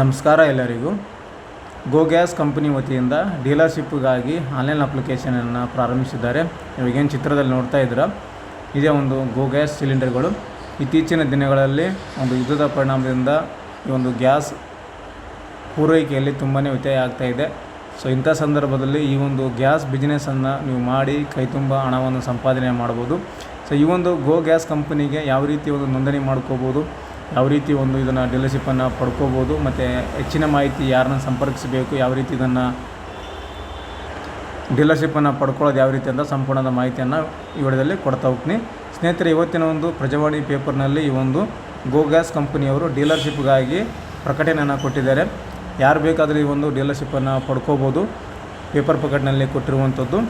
ನಮಸ್ಕಾರ ಎಲ್ಲರಿಗೂ. ಗೋ gas company ವತಿಯಿಂದ ಡೀಲರ್ಶಿಪ್ಗಾಗಿ ಆನ್ಲೈನ್ ಅಪ್ಲಿಕೇಶನನ್ನು ಪ್ರಾರಂಭಿಸಿದ್ದಾರೆ. ಇವಾಗೇನು ಚಿತ್ರದಲ್ಲಿ ನೋಡ್ತಾ ಇದ್ದೀರಾ, ಇದೇ ಒಂದು ಗೋ ಗ್ಯಾಸ್ ಸಿಲಿಂಡರ್ಗಳು. ಇತ್ತೀಚಿನ ದಿನಗಳಲ್ಲಿ ಒಂದು ಯುದ್ಧದ ಪರಿಣಾಮದಿಂದ ಈ ಒಂದು ಗ್ಯಾಸ್ ಪೂರೈಕೆಯಲ್ಲಿ ತುಂಬಾ ವ್ಯತ್ಯಯ ಆಗ್ತಾಯಿದೆ. ಸೊ ಇಂಥ ಸಂದರ್ಭದಲ್ಲಿ ಈ ಒಂದು ಗ್ಯಾಸ್ ಬಿಸ್ನೆಸ್ಸನ್ನು ನೀವು ಮಾಡಿ ಕೈ ತುಂಬ ಹಣವನ್ನು ಸಂಪಾದನೆ ಮಾಡ್ಬೋದು. ಸೊ ಈ ಒಂದು ಗೋ ಗ್ಯಾಸ್ ಕಂಪನಿಗೆ ಯಾವ ರೀತಿ ಒಂದು ನೋಂದಣಿ ಮಾಡ್ಕೋಬೋದು, ಯಾವ ರೀತಿ ಒಂದು ಇದನ್ನು ಡೀಲರ್ಶಿಪ್ಪನ್ನು ಪಡ್ಕೋಬೋದು, ಮತ್ತು ಹೆಚ್ಚಿನ ಮಾಹಿತಿ ಯಾರನ್ನ ಸಂಪರ್ಕಿಸಬೇಕು, ಯಾವ ರೀತಿ ಇದನ್ನು ಡೀಲರ್ಶಿಪ್ಪನ್ನು ಪಡ್ಕೊಳ್ಳೋದು ಯಾವ ರೀತಿ ಅಂತ ಸಂಪೂರ್ಣದ ಮಾಹಿತಿಯನ್ನು ಈ ವಿಡಿಯೋದಲ್ಲಿ ಕೊಡ್ತಾ ಹೋಗ್ತೀನಿ. ಸ್ನೇಹಿತರೆ, ಇವತ್ತಿನ ಒಂದು ಪ್ರಜಾವಾಣಿ ಪೇಪರ್ನಲ್ಲಿ ಈ ಒಂದು ಗೋ ಗ್ಯಾಸ್ ಕಂಪನಿಯವರು ಡೀಲರ್ಶಿಪ್ಗಾಗಿ ಪ್ರಕಟಣೆಯನ್ನು ಕೊಟ್ಟಿದ್ದಾರೆ. ಯಾರು ಬೇಕಾದರೂ ಈ ಒಂದು ಡೀಲರ್ಶಿಪ್ಪನ್ನು ಪಡ್ಕೋಬೋದು. ಪೇಪರ್ ಪಕೆಟ್ನಲ್ಲಿ ಕೊಟ್ಟಿರುವಂಥದ್ದು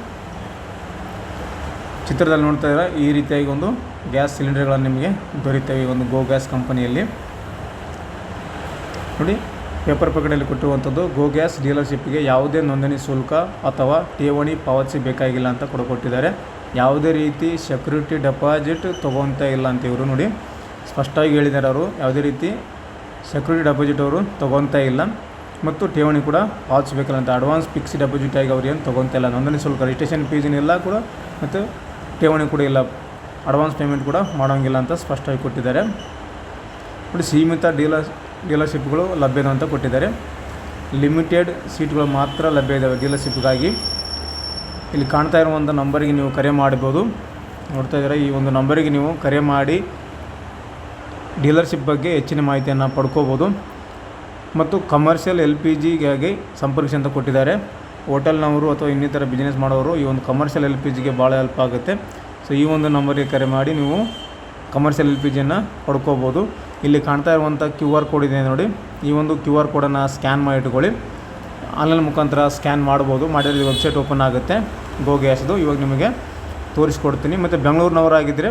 ಚಿತ್ರದಲ್ಲಿ ನೋಡ್ತಾ ಇದ್ದಾರೆ. ಈ ರೀತಿಯಾಗಿ ಒಂದು ಗ್ಯಾಸ್ ಸಿಲಿಂಡರ್ಗಳನ್ನು ನಿಮಗೆ ದೊರೆಯುತ್ತವೆ ಈ ಒಂದು ಗೋ ಗ್ಯಾಸ್ ಕಂಪನಿಯಲ್ಲಿ. ನೋಡಿ, ಪೇಪರ್ ಪಕೆಟಲ್ಲಿ ಕೊಟ್ಟಿರುವಂಥದ್ದು ಗೋ ಗ್ಯಾಸ್ ಡೀಲರ್ಶಿಪ್ಗೆ ಯಾವುದೇ ನೋಂದಣಿ ಶುಲ್ಕ ಅಥವಾ ಠೇವಣಿ ಪಾವತಿಸಬೇಕಾಗಿಲ್ಲ ಅಂತ ಕೊಟ್ಟಿದ್ದಾರೆ. ಯಾವುದೇ ರೀತಿ ಸೆಕ್ಯೂರಿಟಿ ಡೆಪಾಸಿಟ್ ತೊಗೊತಾ ಇಲ್ಲ ಅಂತ ಇವರು ನೋಡಿ ಸ್ಪಷ್ಟವಾಗಿ ಹೇಳಿದ್ದಾರೆ. ಅವರು ಯಾವುದೇ ರೀತಿ ಸೆಕ್ಯೂರಿಟಿ ಡೆಪಾಸಿಟ್ ಅವರು ತೊಗೊತಾ ಇಲ್ಲ ಮತ್ತು ಠೇವಣಿ ಕೂಡ ಪಾವತಿಸಬೇಕಲ್ಲ ಅಂತ. ಅಡ್ವಾನ್ಸ್ ಫಿಕ್ಸ್ ಡೆಪಾಸಿಟ್ ಆಗಿ ಅವ್ರು ಏನು ತೊಗೊತಾ ಇಲ್ಲ. ನೋಂದಣಿ ಶುಲ್ಕ ರಿಜಿಸ್ಟ್ರೇಷನ್ ಫೀಸಿನ ಇಲ್ಲ ಕೂಡ, ಮತ್ತು ಠೇವಣಿ ಕೂಡ ಇಲ್ಲ, ಅಡ್ವಾನ್ಸ್ ಪೇಮೆಂಟ್ ಕೂಡ ಮಾಡೋಂಗಿಲ್ಲ ಅಂತ ಸ್ಪಷ್ಟವಾಗಿ ಕೊಟ್ಟಿದ್ದಾರೆ. ನೋಡಿ, ಸೀಮಿತ ಡೀಲರ್ಶಿಪ್ಗಳು ಲಭ್ಯ ಅಂತ ಕೊಟ್ಟಿದ್ದಾರೆ. ಲಿಮಿಟೆಡ್ ಸೀಟ್ಗಳು ಮಾತ್ರ ಲಭ್ಯ ಇದ್ದಾವೆ ಡೀಲರ್ಶಿಪ್ಗಾಗಿ. ಇಲ್ಲಿ ಕಾಣ್ತಾ ಇರುವಂಥ ನಂಬರಿಗೆ ನೀವು ಕರೆ ಮಾಡ್ಬೋದು. ನೋಡ್ತಾ ಇದ್ದಾರೆ, ಈ ಒಂದು ನಂಬರಿಗೆ ನೀವು ಕರೆ ಮಾಡಿ ಡೀಲರ್ಶಿಪ್ ಬಗ್ಗೆ ಹೆಚ್ಚಿನ ಮಾಹಿತಿಯನ್ನು ಪಡ್ಕೋಬೋದು. ಮತ್ತು ಕಮರ್ಷಿಯಲ್ LPGಗಾಗಿ ಸಂಪರ್ಕಿಸಿ ಅಂತ ಕೊಟ್ಟಿದ್ದಾರೆ. ಹೋಟೆಲ್ನವರು ಅಥವಾ ಇನ್ನಿತರ ಬಿಸ್ನೆಸ್ ಮಾಡೋರು ಈ ಒಂದು ಕಮರ್ಷಿಯಲ್ LPGಗೆ ಭಾಳ ಹೆಲ್ಪ್ ಆಗುತ್ತೆ. ಸೊ ಈ ಒಂದು ನಂಬರಿಗೆ ಕರೆ ಮಾಡಿ ನೀವು ಕಮರ್ಷಿಯಲ್ LPGಯನ್ನು ಪಡ್ಕೋಬೋದು. ಇಲ್ಲಿ ಕಾಣ್ತಾ ಇರುವಂಥ QR ಕೋಡ್ ಇದೆ ನೋಡಿ, ಈ ಒಂದು QR ಕೋಡನ್ನು ಸ್ಕ್ಯಾನ್ ಮಾಡಿ ಇಟ್ಕೊಳ್ಳಿ. ಆನ್ಲೈನ್ ಮುಖಾಂತರ ಸ್ಕ್ಯಾನ್ ಮಾಡ್ಬೋದು. ಮಾಡಿದ್ರೆ ವೆಬ್ಸೈಟ್ ಓಪನ್ ಆಗುತ್ತೆ ಗೋ ಗ್ಯಾಸ್ದು. ಇವಾಗ ನಿಮಗೆ ತೋರಿಸ್ಕೊಡ್ತೀನಿ. ಮತ್ತು ಬೆಂಗಳೂರಿನವರಾಗಿದ್ದರೆ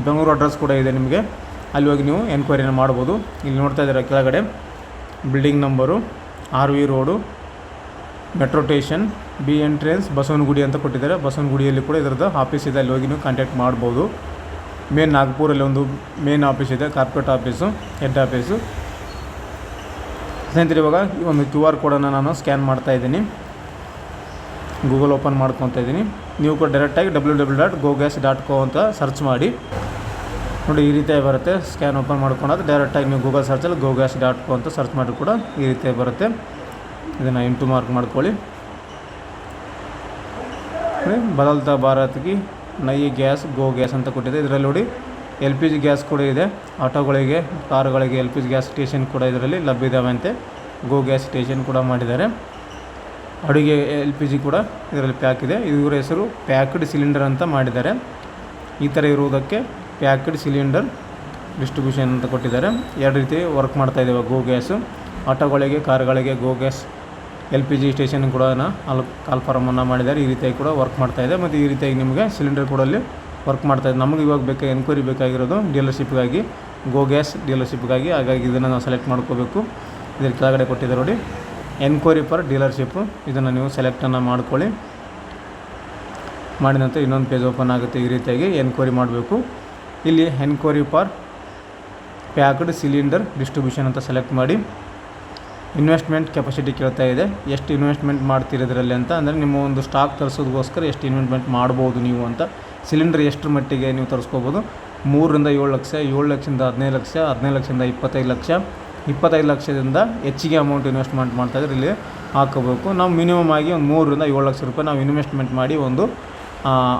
ಬೆಂಗಳೂರು ಅಡ್ರೆಸ್ ಕೂಡ ಇದೆ ನಿಮಗೆ, ಅಲ್ಲಿ ಹೋಗಿ ನೀವು ಎನ್ಕ್ವೈರಿನ ಮಾಡ್ಬೋದು. ಇಲ್ಲಿ ನೋಡ್ತಾ ಇದ್ದೀರಾ ಕೆಳಗಡೆ building number, RV road, metro station, B entrance, Basavanagudi ಅಂತ ಕೊಟ್ಟಿದ್ದಾರೆ. ಬಸವನಗುಡಿಯಲ್ಲಿ ಕೂಡ ಇದರದ್ದು ಆಫೀಸ್ ಇದೆ, ಅಲ್ಲಿ ಹೋಗಿ ನೀವು ಕಾಂಟ್ಯಾಕ್ಟ್ ಮಾಡ್ಬೋದು. ಮೇನ್ ನಾಗ್ಪುರಲ್ಲಿ ಒಂದು ಮೇನ್ ಆಫೀಸ್ ಇದೆ, ಕಾರ್ಪೊರೇಟ್ ಆಫೀಸು, ಹೆಡ್ ಆಫೀಸು. ಸ್ನೇಹಿತರೆ, ಇವಾಗ ಈ ಒಂದು QR ಕೋಡನ್ನು ನಾನು ಸ್ಕ್ಯಾನ್ ಮಾಡ್ತಾಯಿದ್ದೀನಿ. ಗೂಗಲ್ ಓಪನ್ ಮಾಡ್ಕೊತಾ ಇದ್ದೀನಿ. ನೀವು ಕೂಡ ಡೈರೆಕ್ಟಾಗಿ www.gogas.co ಅಂತ ಸರ್ಚ್ ಮಾಡಿ ನೋಡಿ, ಈ ರೀತಿಯಾಗಿ ಬರುತ್ತೆ. ಸ್ಕ್ಯಾನ್ ಓಪನ್ ಮಾಡ್ಕೊಂಡಾದ್ರೆ ಡೈರೆಕ್ಟಾಗಿ ನೀವು ಗೂಗಲ್ ಸರ್ಚಲ್ಲಿ gogas.co ಅಂತ ಸರ್ಚ್ ಮಾಡಿ ಕೂಡ ಈ ರೀತಿಯಾಗಿ ಬರುತ್ತೆ. ಇದನ್ನು ಇಂಟು ಮಾರ್ಕ್ ಮಾಡ್ಕೊಳ್ಳಿ. ಬದಲ್ತಾ ಭಾರತ್ಗೆ ನೈ ಗ್ಯಾಸ್ ಗೋ ಗ್ಯಾಸ್ ಅಂತ ಕೊಟ್ಟಿದೆ. ಇದರಲ್ಲಿ ನೋಡಿ LPG ಗ್ಯಾಸ್ ಕೂಡ ಇದೆ. ಆಟೋಗಳಿಗೆ, ಕಾರುಗಳಿಗೆ LPG ಗ್ಯಾಸ್ ಸ್ಟೇಷನ್ ಕೂಡ ಇದರಲ್ಲಿ ಲಭ್ಯ ಇದ್ದಾವೆ ಅಂತೆ. ಗೋ ಗ್ಯಾಸ್ ಸ್ಟೇಷನ್ ಕೂಡ ಮಾಡಿದ್ದಾರೆ. ಅಡುಗೆ LPG ಕೂಡ ಇದರಲ್ಲಿ ಪ್ಯಾಕ್ ಇದೆ. ಇವರ ಹೆಸರು ಪ್ಯಾಕ್ಡ್ ಸಿಲಿಂಡರ್ ಅಂತ ಮಾಡಿದ್ದಾರೆ. ಈ ಥರ ಇರುವುದಕ್ಕೆ ಪ್ಯಾಕ್ಡ್ ಸಿಲಿಂಡರ್ ಡಿಸ್ಟ್ರಿಬ್ಯೂಷನ್ ಅಂತ ಕೊಟ್ಟಿದ್ದಾರೆ. ಎರಡು ರೀತಿ ವರ್ಕ್ ಮಾಡ್ತಾಯಿದ್ದೇವೆ ಗೋ ಗ್ಯಾಸು. ಆಟೋಗಳಿಗೆ, ಕಾರುಗಳಿಗೆ ಗೋ ಗ್ಯಾಸ್ LPG ಸ್ಟೇಷನ್ ಕೂಡ ಕಾಲ್ಫಾರಮನ್ನು ಮಾಡಿದ್ದಾರೆ. ಈ ರೀತಿಯಾಗಿ ಕೂಡ ವರ್ಕ್ ಮಾಡ್ತಾಯಿದೆ. ಮತ್ತು ಈ ರೀತಿಯಾಗಿ ನಿಮಗೆ ಸಿಲಿಂಡರ್ ಕೂಡ ಅಲ್ಲಿ ವರ್ಕ್ ಮಾಡ್ತಾಯಿದೆ. ನಮಗೆ ಇವಾಗ ಎನ್ಕ್ವೈರಿ ಬೇಕಾಗಿರೋದು ಡೀಲರ್ಶಿಪ್ಗಾಗಿ, ಗೋ ಗ್ಯಾಸ್ ಡೀಲರ್ಶಿಪ್ಗಾಗಿ. ಹಾಗಾಗಿ ಇದನ್ನು ನಾವು ಸೆಲೆಕ್ಟ್ ಮಾಡ್ಕೋಬೇಕು. ಇದರ ಕೆಳಗಡೆ ಕೊಟ್ಟಿದ್ದಾರೆ ನೋಡಿ, ಎನ್ಕ್ವೈರಿ ಫಾರ್ ಡೀಲರ್ಶಿಪ್ಪು. ಇದನ್ನು ನೀವು ಸೆಲೆಕ್ಟನ್ನು ಮಾಡ್ಕೊಳ್ಳಿ. ಮಾಡಿದ ನಂತರ ಇನ್ನೊಂದು ಪೇಜ್ ಓಪನ್ ಆಗುತ್ತೆ. ಈ ರೀತಿಯಾಗಿ ಎನ್ಕ್ವೈರಿ ಮಾಡಬೇಕು. ಇಲ್ಲಿ enquiry for packed cylinder distribution ಅಂತ ಸೆಲೆಕ್ಟ್ ಮಾಡಿ. ಇನ್ವೆಸ್ಟ್ಮೆಂಟ್ ಕೆಪಾಸಿಟಿ ಕೇಳ್ತಾ ಇದೆ, ಎಷ್ಟು ಇನ್ವೆಸ್ಟ್ಮೆಂಟ್ ಮಾಡ್ತಿರೋದ್ರಲ್ಲಿ ಅಂತ. ಅಂದರೆ ನಿಮ್ಮ ಒಂದು ಸ್ಟಾಕ್ ತರಿಸೋದಕ್ಕೋಸ್ಕರ ಎಷ್ಟು ಇನ್ವೆಸ್ಟ್ಮೆಂಟ್ ಮಾಡ್ಬೋದು ನೀವು ಅಂತ. ಸಿಲಿಂಡರ್ ಎಷ್ಟರ ಮಟ್ಟಿಗೆ ನೀವು ತರಿಸ್ಕೋಬೋದು? 3 ರಿಂದ 7 ಲಕ್ಷ, 7 ಲಕ್ಷದಿಂದ 15 ಲಕ್ಷ, 15 ಲಕ್ಷದಿಂದ 25 ಲಕ್ಷ, 25 ಲಕ್ಷದಿಂದ ಹೆಚ್ಚಿಗೆ ಅಮೌಂಟ್ ಇನ್ವೆಸ್ಟ್ಮೆಂಟ್ ಮಾಡ್ತಾಯಿದ್ರೆ ಇಲ್ಲಿ ಹಾಕೋಬೇಕು. ನಾವು ಮಿನಿಮಮ್ ಆಗಿ ಒಂದು 3 ರಿಂದ 7 ಲಕ್ಷ ರೂಪಾಯಿ ನಾವು ಇನ್ವೆಸ್ಟ್ಮೆಂಟ್ ಮಾಡಿ ಒಂದು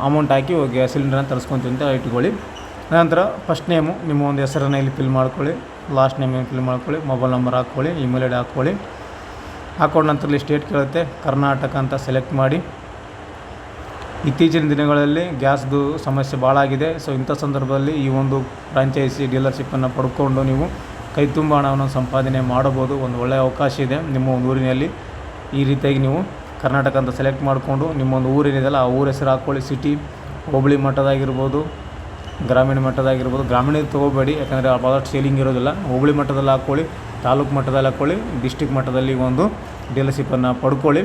ಅಮೌಂಟ್ ಹಾಕಿ ಗ್ಯಾಸ್ ಸಿಲಿಂಡರನ್ನು ತರಿಸ್ಕೊತೀವಿ ಅಂತ ಇಟ್ಕೊಳ್ಳಿ. ನಂತರ ಫಸ್ಟ್ ನೇಮು ನಿಮ್ಮ ಒಂದು ಹೆಸರನ್ನು ಇಲ್ಲಿ ಫಿಲ್ ಮಾಡ್ಕೊಳ್ಳಿ. ಲಾಸ್ಟ್ ನೇಮ್ ಫಿಲ್ ಮಾಡ್ಕೊಳ್ಳಿ. ಮೊಬೈಲ್ ನಂಬರ್ ಹಾಕ್ಕೊಳ್ಳಿ. ಇಮೇಲ್ ID ಹಾಕ್ಕೊಳ್ಳಿ. ಹಾಕೊಂಡ ನಂತರ ಇಲ್ಲಿ ಸ್ಟೇಟ್ ಕೇಳುತ್ತೆ, ಕರ್ನಾಟಕ ಅಂತ ಸೆಲೆಕ್ಟ್ ಮಾಡಿ. ಇತ್ತೀಚಿನ ದಿನಗಳಲ್ಲಿ ಗ್ಯಾಸ್ದು ಸಮಸ್ಯೆ ಭಾಳ ಆಗಿದೆ. ಸೊ ಇಂಥ ಸಂದರ್ಭದಲ್ಲಿ ಈ ಒಂದು ಫ್ರಾಂಚೈಸಿ ಡೀಲರ್ಶಿಪ್ಪನ್ನು ಪಡ್ಕೊಂಡು ನೀವು ಕೈ ತುಂಬ ಹಣವನ್ನು ಸಂಪಾದನೆ ಮಾಡಬಹುದು. ಒಂದು ಒಳ್ಳೆಯ ಅವಕಾಶ ಇದೆ ನಿಮ್ಮ ಒಂದು ಊರಿನಲ್ಲಿ. ಈ ರೀತಿಯಾಗಿ ನೀವು ಕರ್ನಾಟಕ ಅಂತ ಸೆಲೆಕ್ಟ್ ಮಾಡಿಕೊಂಡು ನಿಮ್ಮ ಒಂದು ಊರೇನಿದೆಯಲ್ಲ ಆ ಊರ ಹೆಸರು ಹಾಕ್ಕೊಳ್ಳಿ. ಸಿಟಿ, ಹೋಬಳಿ ಮಟ್ಟದಾಗಿರ್ಬೋದು, ಗ್ರಾಮೀಣ ಮಟ್ಟದಾಗಿರ್ಬೋದು. ಗ್ರಾಮೀಣ ತೊಗೋಬೇಡಿ, ಯಾಕಂದರೆ ಭಾಳಷ್ಟು ಸೇಲಿಂಗ್ ಇರೋದಿಲ್ಲ. ಹೋಬಳಿ ಮಟ್ಟದಲ್ಲಿ ಹಾಕ್ಕೊಳ್ಳಿ, ತಾಲೂಕು ಮಟ್ಟದಲ್ಲಿ ಹಾಕ್ಕೊಳ್ಳಿ, ಡಿಸ್ಟಿಕ್ ಮಟ್ಟದಲ್ಲಿ ಒಂದು ಡೀಲರ್ಶಿಪ್ಪನ್ನು ಪಡ್ಕೊಳ್ಳಿ.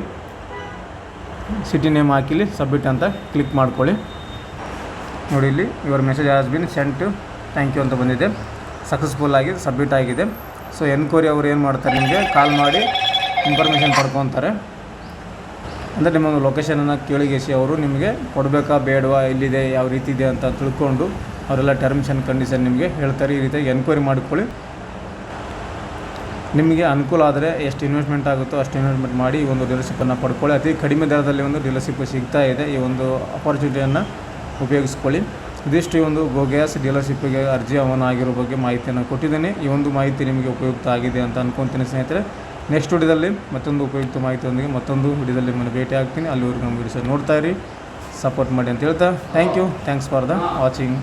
ಸಿಟಿ ನೇಮ್ ಹಾಕಿಲಿ, ಸಬ್ಮಿಟ್ ಅಂತ ಕ್ಲಿಕ್ ಮಾಡ್ಕೊಳ್ಳಿ. ನೋಡಿ, ಇಲ್ಲಿ your message has been sent, thank you ಅಂತ ಬಂದಿದೆ. ಸಕ್ಸಸ್ಫುಲ್ ಆಗಿ ಸಬ್ಮಿಟ್ ಆಗಿದೆ. ಸೊ ಎನ್ಕ್ವೈರಿ ಅವ್ರು ಏನು ಮಾಡ್ತಾರೆ, ನಿಮಗೆ ಕಾಲ್ ಮಾಡಿ ಇನ್ಫಾರ್ಮೇಷನ್ ಪಡ್ಕೊತಾರೆ. ಅಂದರೆ ನಿಮ್ಮ ಒಂದು ಲೊಕೇಶನನ್ನು ಕೇಳಿಗೆಸಿ ಅವರು ನಿಮಗೆ ಕೊಡಬೇಕಾ ಬೇಡವಾ, ಎಲ್ಲಿದೆ, ಯಾವ ರೀತಿ ಇದೆ ಅಂತ ತಿಳ್ಕೊಂಡು ಅವರೆಲ್ಲ ಟರ್ಮ್ಸ್ ಆ್ಯಂಡ್ ಕಂಡೀಷನ್ ನಿಮಗೆ ಹೇಳ್ತಾರೆ. ಈ ರೀತಿಯಾಗಿ ಎನ್ಕ್ವೈರಿ ಮಾಡಿಕೊಳ್ಳಿ. ನಿಮಗೆ ಅನುಕೂಲ ಆದರೆ ಎಷ್ಟು ಇನ್ವೆಸ್ಟ್ಮೆಂಟ್ ಆಗುತ್ತೋ ಅಷ್ಟು ಇನ್ವೆಸ್ಟ್ಮೆಂಟ್ ಮಾಡಿ ಈ ಒಂದು ಡೀಲರ್ಶಿಪ್ಪನ್ನು ಪಡ್ಕೊಳ್ಳಿ. ಅತಿ ಕಡಿಮೆ ದರದಲ್ಲಿ ಒಂದು ಡೀಲರ್ಶಿಪ್ ಸಿಗ್ತಾ ಇದೆ. ಈ ಒಂದು ಅಪಾರ್ಚುನಿಟಿಯನ್ನು ಉಪಯೋಗಿಸ್ಕೊಳ್ಳಿ. ಇದಿಷ್ಟು ಈ ಒಂದು ಗೋ ಗ್ಯಾಸ್ ಡೀಲರ್ಶಿಪ್ಪಿಗೆ ಅರ್ಜಿ ಆಹ್ವಾನ ಆಗಿರೋ ಬಗ್ಗೆ ಮಾಹಿತಿಯನ್ನು ಕೊಟ್ಟಿದ್ದೇನೆ. ಈ ಒಂದು ಮಾಹಿತಿ ನಿಮಗೆ ಉಪಯುಕ್ತ ಆಗಿದೆ ಅಂತ ಅಂದ್ಕೊತೀನಿ ಸ್ನೇಹಿತರೆ. ನೆಕ್ಸ್ಟ್ ವಿಡಿಯೋದಲ್ಲಿ ಮತ್ತೊಂದು ಉಪಯುಕ್ತ ಮಾಹಿತಿಯೊಂದಿಗೆ ಮತ್ತೊಂದು ವಿಡಿಯೋದಲ್ಲಿ ನಿಮ್ಮನ್ನು ಭೇಟಿ ಆಗ್ತೀನಿ. ಅಲ್ಲಿವರೆಗೂ ನಮ್ಮ ವಿಡಿಯೋಸ್ ನೋಡ್ತಾ ಇರಿ, ಸಪೋರ್ಟ್ ಮಾಡಿ ಅಂತ ಹೇಳ್ತಾ thank you. Thanks for the watching.